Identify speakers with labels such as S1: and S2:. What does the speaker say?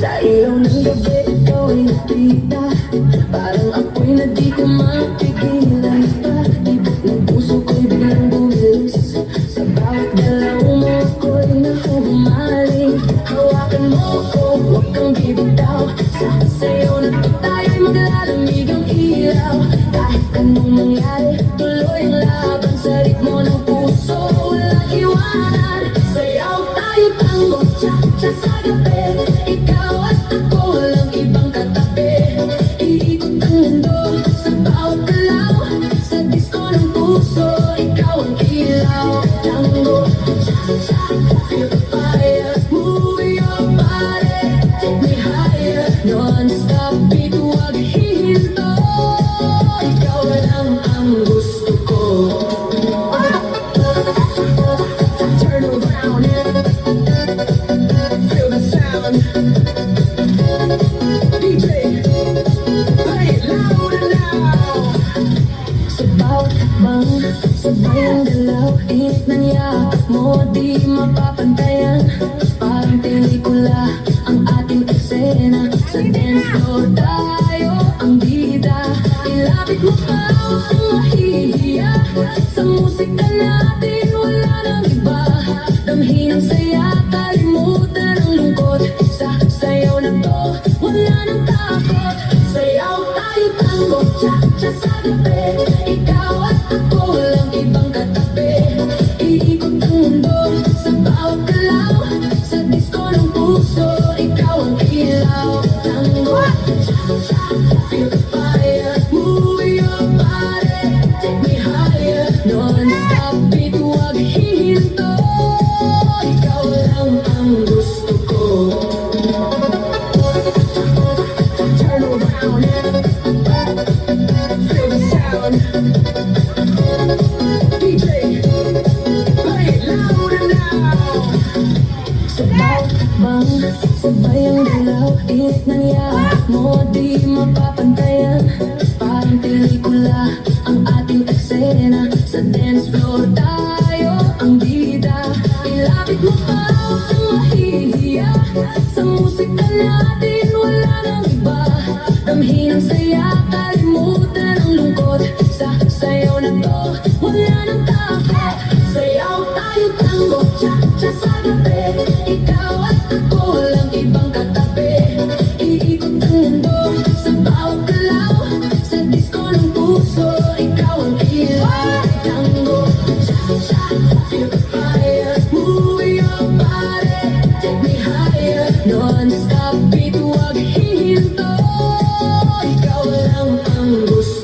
S1: Sa ilaw ng gabi, ikaw ay nakita. Parang ako'y na di ko mapigilan pa. Ibig ng puso ko'y biglang bumilis. Sa bawat galaw mo ako'y nahuhumaling. Hawakan mo ko, huwag kang bibitaw. Sa'yo na to tayo'y maglalamig ang ilaw. Kahit anong mangyari, tuloy ang laban sa ritmo ng puso. Walang iwanan. Sayaw tayo tango, cha-cha sa gabi. Ikaw at ako, walang ibang katabi. Iikot ang mundo sa bawat galaw. Sa disco ng puso, ikaw ang ilaw. Tango, cha-cha, feel the fire. Move your body, take me higher. Non-stop beat, huwag hihinto. Ikaw lang ang gusto ko. Turn around and feel the sound. DJ, play it louder now. Sa bawat hakbang, sabay ang galaw. Init ng yakap mo, di mapapantayan. Parang pelikula ang ating eksena. Sa dance floor tayo ang bida. Ilapit mo pa ang mahihiya. Sa musika natin wala nang iba. Damhin ang saya, kalimutan ang lungkot. Sa sayaw na to, wala nang takot. Sayaw tayo tango, cha-cha sa gabi. Ikaw at ako, walang ibang katabi. Iikot ang mundo sa bawat galaw. Sa disco ng puso, ikaw ang ilaw. Tango, cha-cha, feel the fire. Move your body, take me higher. Non-stop beat, huwag hihinto. Ikaw lang ang gusto ko. Turn around and feel the sound. DJ, play it louder now. Sa bawat hakbang, sabay ang galaw. Init ng yakap mo, di mapapantayan. Parang pelikula ang ating eksena. Sa dance floor tayo ang bida. Ilapit mo pa ang mahihiya. Sa musika natin wala nang iba. Damhin ang saya, kalimutan ang lungkot. Sa sayaw na to, wala nang takot. Sayaw tayo tango, cha-cha sa gabi. Ikaw at ako, walang ibang katabi. Iikot ang mundo sa bawat galaw. Sa disco ng puso, ikaw ang ilaw. Tango, cha-cha, feel the fire. Move your body, take me higher. Non-stop beat, huwag hihinto. Ikaw lang ang gusto